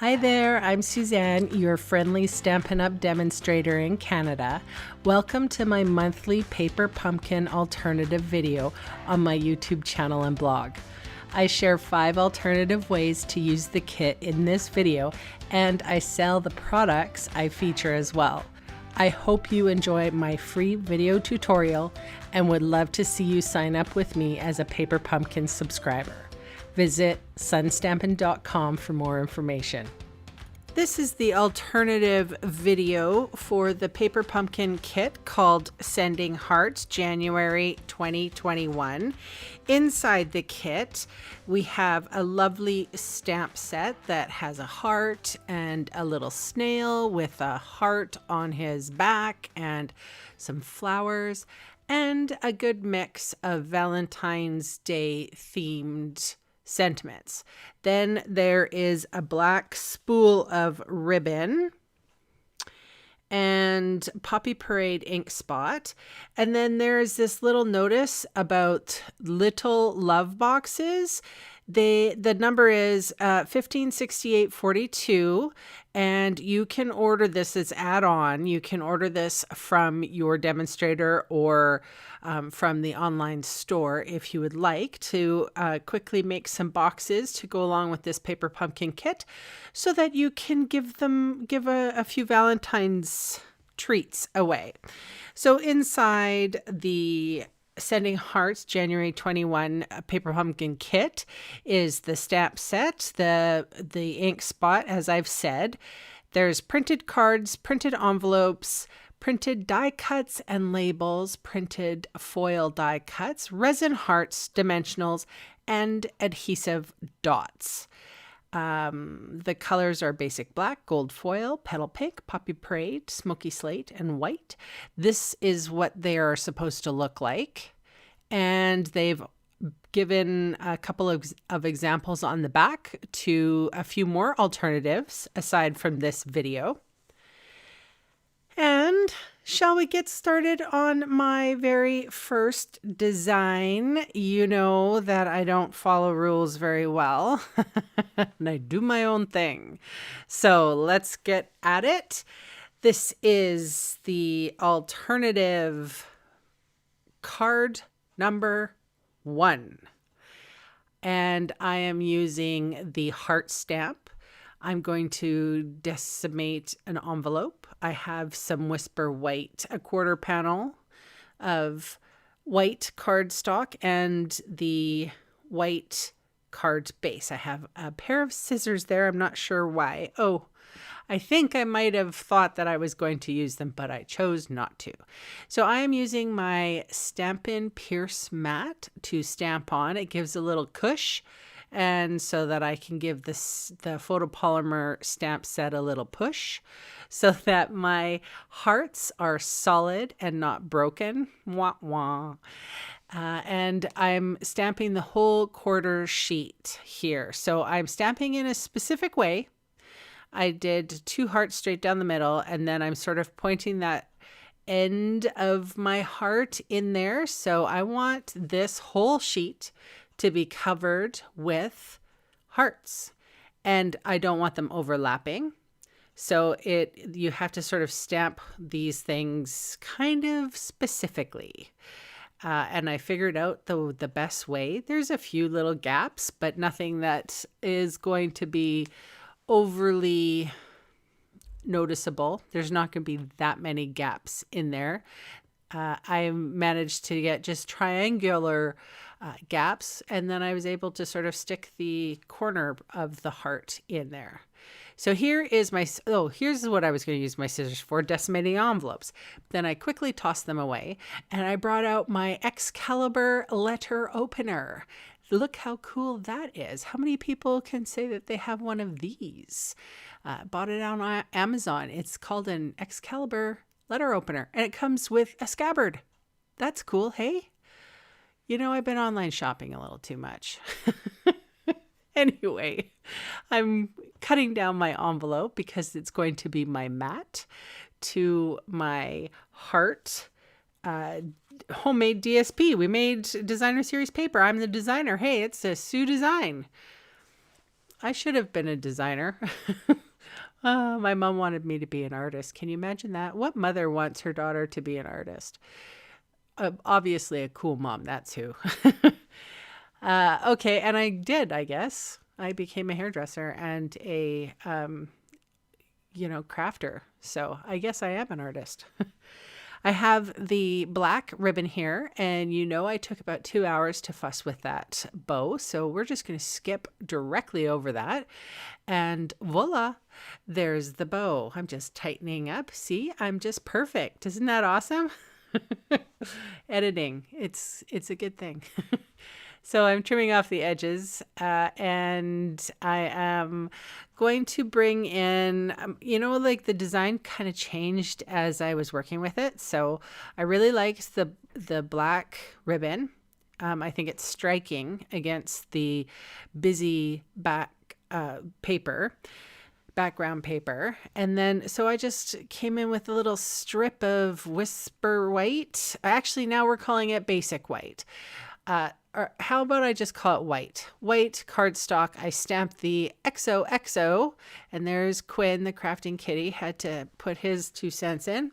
Hi there, I'm Suzanne, your friendly Stampin' Up demonstrator in Canada. Welcome to my monthly paper pumpkin alternative video on my YouTube channel and blog. I share 5 alternative ways to use the kit in this video, and I sell the products I feature as well. I hope you enjoy my free video tutorial and would love to see you sign up with me as a Paper Pumpkin subscriber. Visit sunstampin.com for more information. This is the alternative video for the Paper Pumpkin kit called Sending Hearts January 2021. Inside the kit, we have a lovely stamp set that has a heart and a little snail with a heart on his back and some flowers and a good mix of Valentine's Day themed sentiments. Then there is a black spool of ribbon and Poppy Parade ink spot. And then there's this little notice about little love boxes. The number is 156842, and you can order this as add-on. You can order this from your demonstrator or from the online store if you would like to quickly make some boxes to go along with this Paper Pumpkin kit so that you can give a few Valentine's treats away. So inside the Sending Hearts January 21 Paper Pumpkin kit is the stamp set, the ink spot, as I've said. There's printed cards, printed envelopes, printed die cuts and labels, printed foil die cuts, resin hearts, dimensionals, and adhesive dots. The colors are basic black, gold foil, petal pink, poppy parade, smoky slate, and white. This is what they are supposed to look like. And they've given a couple of examples on the back to a few more alternatives aside from this video. And shall we get started on my very first design? You know that I don't follow rules very well, and I do my own thing. So let's get at it. This is the alternative card number 1. And I am using the heart stamp. I'm going to decimate an envelope. I have some Whisper White, a quarter panel of white cardstock and the white card base. I have a pair of scissors there. I'm not sure why. Oh, I think I might have thought that I was going to use them, but I chose not to. So I am using my Stampin' Pierce mat to stamp on. It gives a little push, and so that I can give the photopolymer stamp set a little push so that my hearts are solid and not broken. Wah, wah. And I'm stamping the whole quarter sheet here. So I'm stamping in a specific way. I did 2 hearts straight down the middle, and then I'm sort of pointing that end of my heart in there. So I want this whole sheet to be covered with hearts, and I don't want them overlapping. So you have to sort of stamp these things kind of specifically. And I figured out the best way. There's a few little gaps, but nothing that is going to be overly noticeable. There's not going to be that many gaps in there. I managed to get just triangular gaps, and then I was able to sort of stick the corner of the heart in there. So here is here's what I was going to use my scissors for, decimating envelopes. Then I quickly tossed them away, and I brought out my Excalibur letter opener. Look how cool that is. How many people can say that they have one of these? Bought it on Amazon. It's called an Excalibur letter opener, and it comes with a scabbard. That's cool, hey? You know, I've been online shopping a little too much. Anyway, I'm cutting down my envelope because it's going to be my mat to my heart homemade DSP. We made designer series paper. I'm the designer. Hey, it's a Sue design. I should have been a designer. My mom wanted me to be an artist. Can you imagine that? What mother wants her daughter to be an artist? Obviously a cool mom, that's who. Okay, and I did, I guess. I became a hairdresser and a, crafter. So I guess I am an artist. I have the black ribbon here, and I took about 2 hours to fuss with that bow. So we're just going to skip directly over that. And voila, there's the bow. I'm just tightening up. See, I'm just perfect. Isn't that awesome? Editing, it's a good thing. So I'm trimming off the edges, and I am going to bring in, like the design kind of changed as I was working with it. So I really liked the black ribbon. I think it's striking against the busy background paper. And then, so I just came in with a little strip of whisper white. Actually, now we're calling it basic white. Or how about I just call it white? White cardstock. I stamped the XOXO, and there's Quinn, the crafting kitty, had to put his 2 cents in.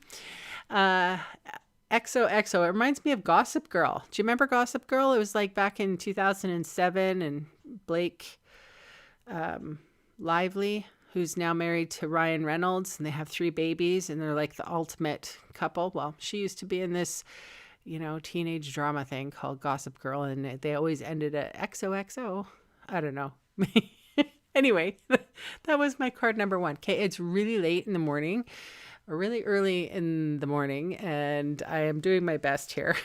XOXO. It reminds me of Gossip Girl. Do you remember Gossip Girl? It was like back in 2007, and Blake Lively, who's now married to Ryan Reynolds, and they have 3 babies, and they're like the ultimate couple. Well, she used to be in this teenage drama thing called Gossip Girl, and they always ended at XOXO. I don't know. Anyway, that was my card number 1. Okay, it's really late in the morning, or really early in the morning, and I am doing my best here.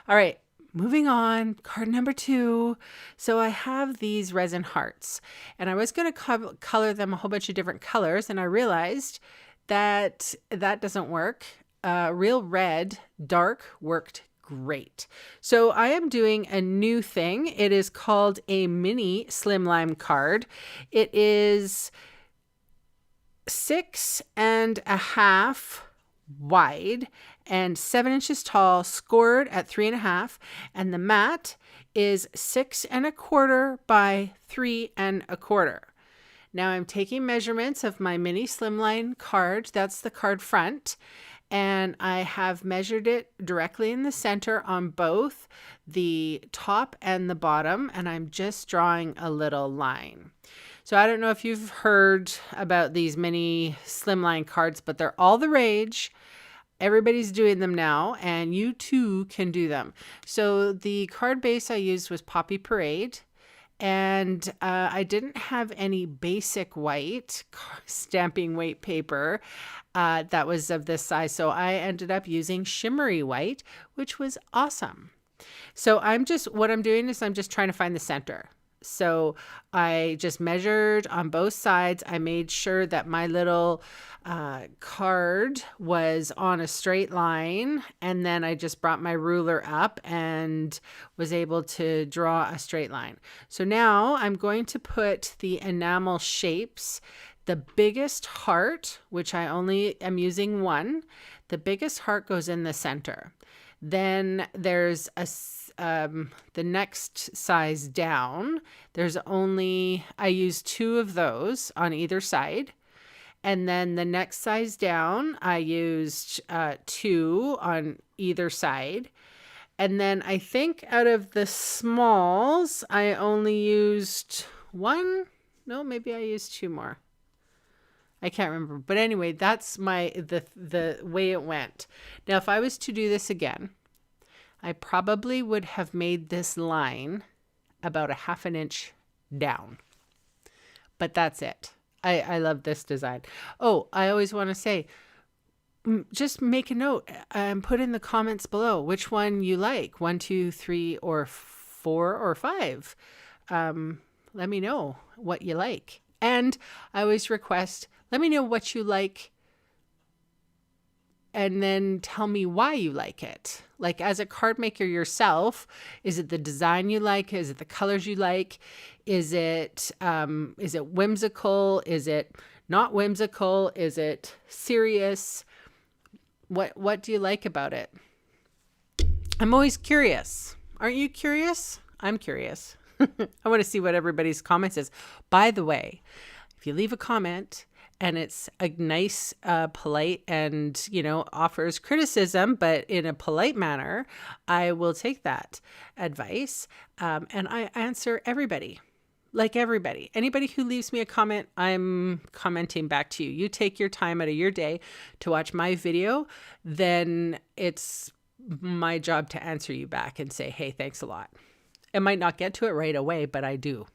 All right, moving on. Card number 2. So I have these resin hearts, and I was going to color them a whole bunch of different colors, and I realized that doesn't work. Real red, dark worked great. So I am doing a new thing. It is called a mini slimline card. It is 6.5 wide and 7 inches tall, scored at 3.5, and the mat is 6.25 by 3.25. Now I'm taking measurements of my mini slimline card. That's the card front. And I have measured it directly in the center on both the top and the bottom, and I'm just drawing a little line. So I don't know if you've heard about these mini slimline cards, but they're all the rage. Everybody's doing them now, and you too can do them. So the card base I used was Poppy Parade. And I didn't have any basic white stamping weight paper that was of this size. So I ended up using shimmery white, which was awesome. So what I'm doing is I'm just trying to find the center. So I just measured on both sides. I made sure that my little card was on a straight line, and then I just brought my ruler up and was able to draw a straight line. So now I'm going to put the enamel shapes. The biggest heart, which I only am using 1, the biggest heart goes in the center. Then there's the next size down. I used 2 of those on either side. And then the next size down, I used 2 on either side. And then I think out of the smalls, I only used 1. No, maybe I used 2 more. I can't remember. But anyway, that's the way it went. Now, if I was to do this again, I probably would have made this line about 1/2 inch down. But that's it. I love this design. Oh, I always want to say, just make a note and put in the comments below which one you like, 1, 2, 3, or 4, or 5. Let me know what you like. And I always request, let me know what you like, and then tell me why you like it. Like, as a card maker yourself, is it the design you like? Is it the colors you like? Is it whimsical? Is it not whimsical? Is it serious? What do you like about it? I'm always curious. Aren't you curious? I'm curious. I want to see what everybody's comment says. By the way, if you leave a comment and it's a nice, polite and, offers criticism, but in a polite manner, I will take that advice. And I answer everybody. Like everybody. Anybody who leaves me a comment, I'm commenting back to you. You take your time out of your day to watch my video, then it's my job to answer you back and say, hey, thanks a lot. I might not get to it right away, but I do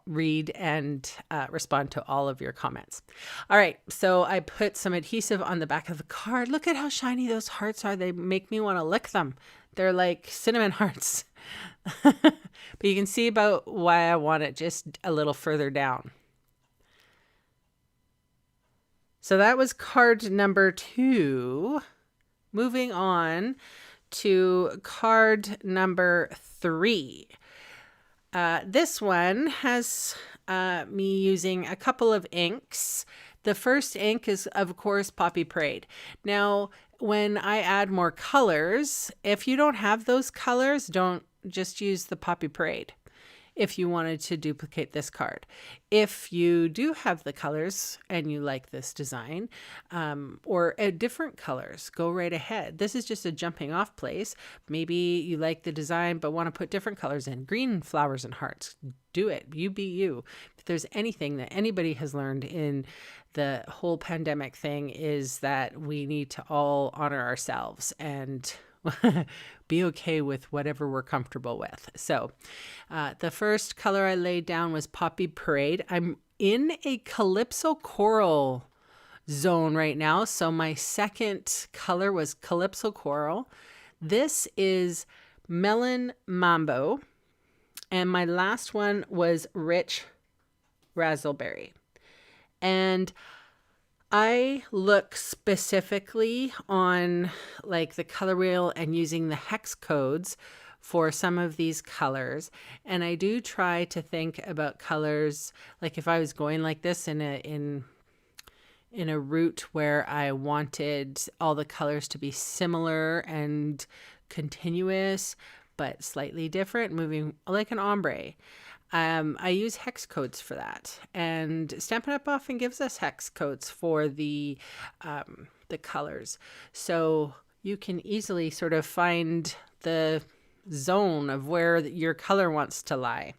read and respond to all of your comments. All right, so I put some adhesive on the back of the card. Look at how shiny those hearts are. They make me want to lick them. They're like cinnamon hearts. But you can see about why I want it just a little further down. So that was card number 2. Moving on to card number 3. This one has me using a couple of inks. The first ink is, of course, Poppy Parade. Now, when I add more colors, if you don't have those colors, don't just use the Poppy Parade if you wanted to duplicate this card. If you do have the colors and you like this design, or different colors, go right ahead. This is just a jumping off place. Maybe you like the design but want to put different colors in. Green flowers and hearts. Do it. You be you. If there's anything that anybody has learned in the whole pandemic thing, is that we need to all honor ourselves and be okay with whatever we're comfortable with. So the first color I laid down was Poppy Parade. I'm in a Calypso Coral zone right now. So my second color was Calypso Coral. This is Melon Mambo. And my last one was Rich Razzleberry. And I look specifically on like the color wheel and using the hex codes for some of these colors. And I do try to think about colors, like if I was going like this in a route where I wanted all the colors to be similar and continuous, but slightly different, moving like an ombre. I use hex codes for that, and Stampin' Up! Often gives us hex codes for the colors, so you can easily sort of find the zone of where your color wants to lie.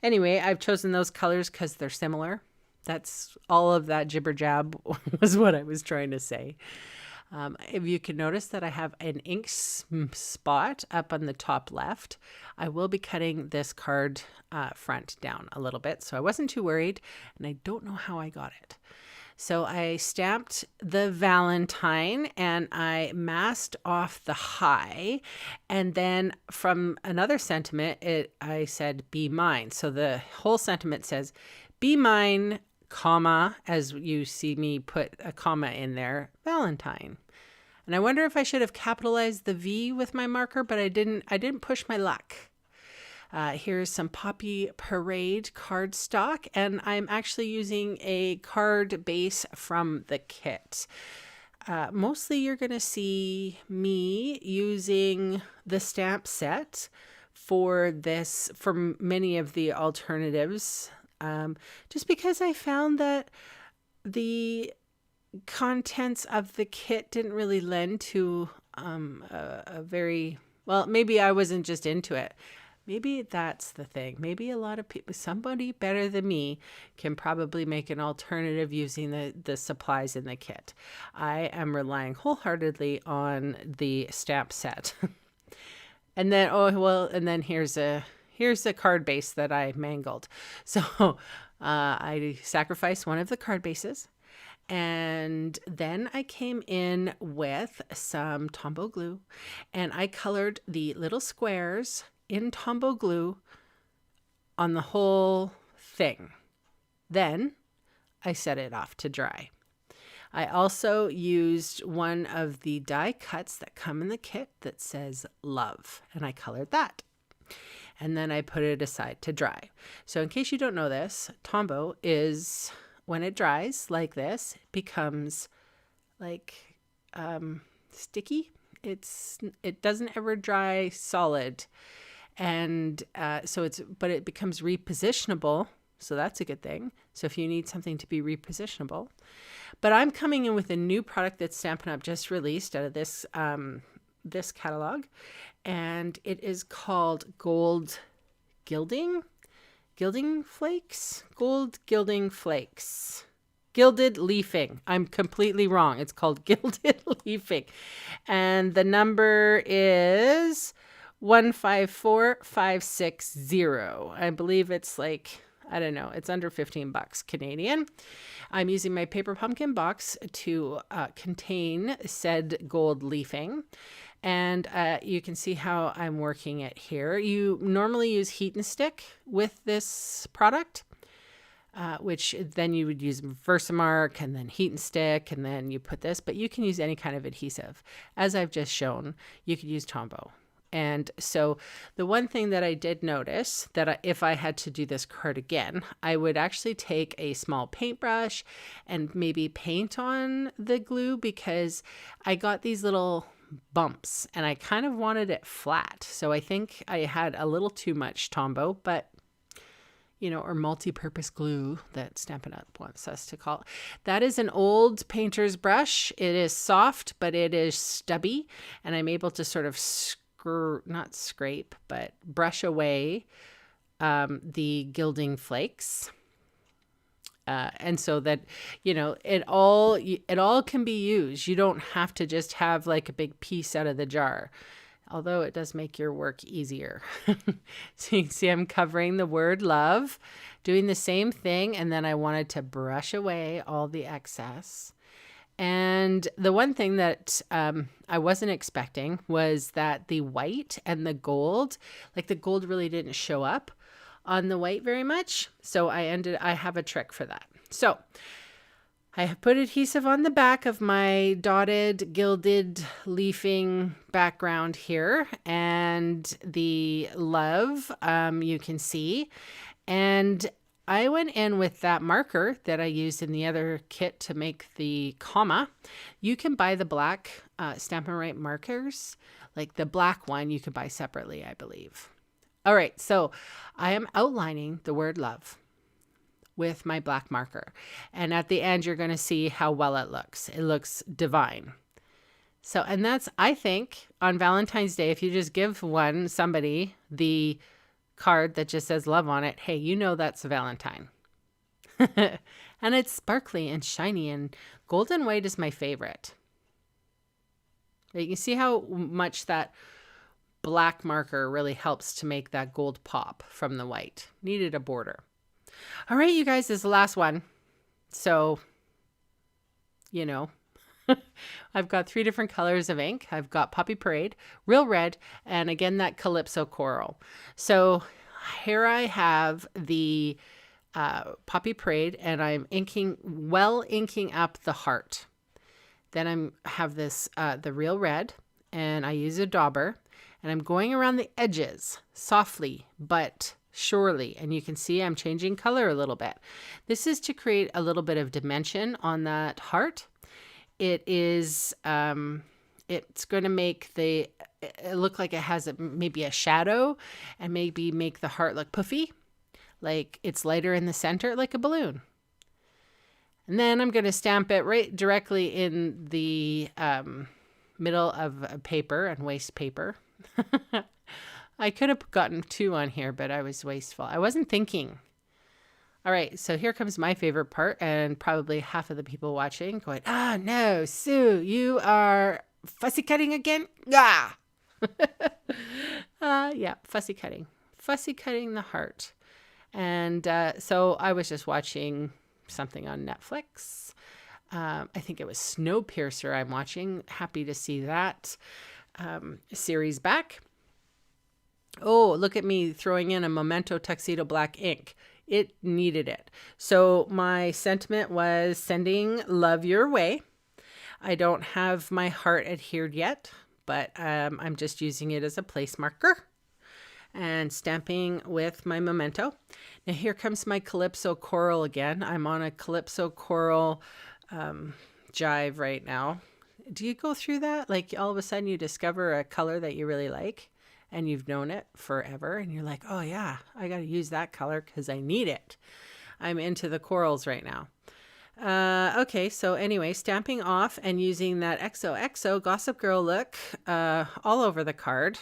Anyway, I've chosen those colors because they're similar. That's all of that jibber jab was what I was trying to say. If you can notice that I have an ink spot up on the top left, I will be cutting this card front down a little bit. So I wasn't too worried, and I don't know how I got it. So I stamped the Valentine and I masked off the high. And then from another sentiment, I said, be mine. So the whole sentiment says, be mine, comma, as you see me put a comma in there, Valentine. And I wonder if I should have capitalized the V with my marker, but I didn't push my luck. Here's some Poppy Parade cardstock, and I'm actually using a card base from the kit. Mostly you're going to see me using the stamp set for this, for many of the alternatives, just because I found that the contents of the kit didn't really lend to a very, well, maybe I wasn't just into it. Maybe that's the thing. Maybe a lot of people, somebody better than me, can probably make an alternative using the supplies in the kit. I am relying wholeheartedly on the stamp set. And then, and then here's a card base that I mangled. So I sacrificed one of the card bases. And then I came in with some Tombow glue, and I colored the little squares in Tombow glue on the whole thing. Then I set it off to dry. I also used one of the die cuts that come in the kit that says love, and I colored that. And then I put it aside to dry. So in case you don't know this, Tombow is, when it dries like this, it becomes like sticky. It doesn't ever dry solid. And but it becomes repositionable. So that's a good thing. So if you need something to be repositionable. But I'm coming in with a new product that Stampin' Up! Just released out of this, this catalog. And it is called Gold Gilding Flakes. Gold Gilding Flakes. Gilded Leafing. I'm completely wrong. It's called Gilded Leafing. And the number is 154560. I believe it's like, I don't know, it's under 15 bucks Canadian. I'm using my paper pumpkin box to contain said gold leafing. And you can see how I'm working it here. You normally use heat and stick with this product, which then you would use Versamark and then heat and stick, and then you put this, but you can use any kind of adhesive. As I've just shown, you could use Tombow. And so the one thing that I did notice that if I had to do this card again, I would actually take a small paintbrush and maybe paint on the glue, because I got these little bumps and I kind of wanted it flat. So I think I had a little too much Tombow, but you know, or multi-purpose glue that Stampin' Up! Wants us to call it. That is an old painter's brush. It is soft, but it is stubby, and I'm able to sort of not scrape, but brush away the gilding flakes. And so that, you know, it all can be used. You don't have to just have like a big piece out of the jar, although it does make your work easier. So you can see I'm covering the word love, doing the same thing. And then I wanted to brush away all the excess. And the one thing that I wasn't expecting was that the white and the gold, like the gold really didn't show up on the white very much. So I have a trick for that. So I have put adhesive on the back of my dotted gilded leafing background here, and the love you can see. And I went in with that marker that I used in the other kit to make the comma. You can buy the black Stampin' Right markers, like the black one you can buy separately, I believe. All right, so I am outlining the word love with my black marker. And at the end, you're going to see how well it looks. It looks divine. So, and that's, I think, on Valentine's Day, if you just give somebody the card that just says love on it, hey, you know that's a Valentine. And it's sparkly and shiny, and gold and white is my favorite. You can see how much that black marker really helps to make that gold pop from the white. Needed a border. All right, you guys, this is the last one. So, you know, I've got 3 different colors of ink. I've got Poppy Parade, Real Red, and again, that Calypso Coral. So here I have the Poppy Parade, and I'm inking up the heart. Then I have this, the Real Red, and I use a dauber, and I'm going around the edges softly, but surely. And you can see I'm changing color a little bit. This is to create a little bit of dimension on that heart. It is, it's going to make it look like it has maybe a shadow, and maybe make the heart look puffy, like it's lighter in the center, like a balloon. And then I'm going to stamp it right directly in the middle of paper and waste paper. I could have gotten 2 on here, but I was wasteful. I wasn't thinking. All right, so here comes my favorite part, and probably half of the people watching going, "Ah, no, Sue, you are fussy cutting again?" Ah! Yeah, fussy cutting the heart. And so I was just watching something on Netflix. I think it was Snowpiercer I'm watching. Happy to see that series back. Oh, look at me throwing in a Memento Tuxedo Black ink. It needed it. So my sentiment was sending love your way. I don't have my heart adhered yet, but I'm just using it as a place marker and stamping with my Memento. Now here comes my Calypso Coral again. I'm on a Calypso Coral jive right now. Do you go through that? Like all of a sudden you discover a color that you really like, and you've known it forever and you're like, oh yeah, I got to use that color because I need it. I'm into the corals right now. Okay, so anyway, stamping off and using that XOXO Gossip Girl look all over the card.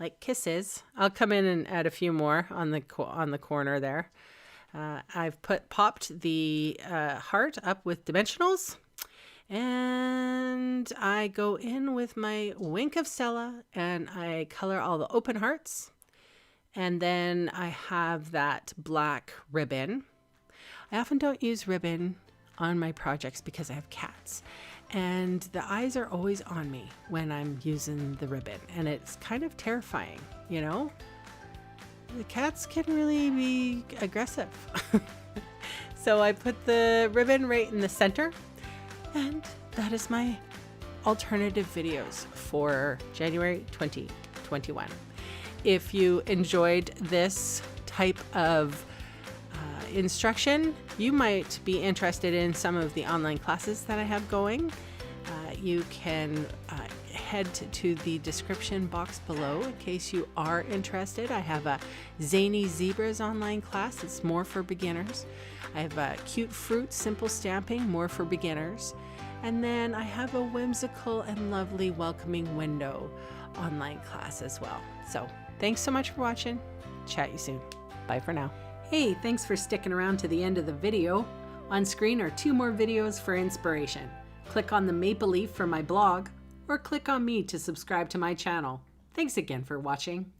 Like kisses. I'll come in and add a few more on the corner there. I've popped the heart up with dimensionals, and I go in with my Wink of Stella and I color all the open hearts, and then I have that black ribbon. I often don't use ribbon on my projects because I have cats, and the eyes are always on me when I'm using the ribbon, and it's kind of terrifying, you know? The cats can really be aggressive. So I put the ribbon right in the center, and that is my alternative videos for January 2021. If you enjoyed this type of instruction, you might be interested in some of the online classes that I have going. You can head to the description box below in case you are interested. I have a Zany Zebras online class. It's more for beginners. I have a Cute Fruit Simple Stamping, more for beginners. And then I have a Whimsical and Lovely Welcoming Window online class as well. So thanks so much for watching. Chat you soon. Bye for now. Hey, thanks for sticking around to the end of the video. On screen are 2 more videos for inspiration. Click on the maple leaf for my blog, or click on me to subscribe to my channel. Thanks again for watching.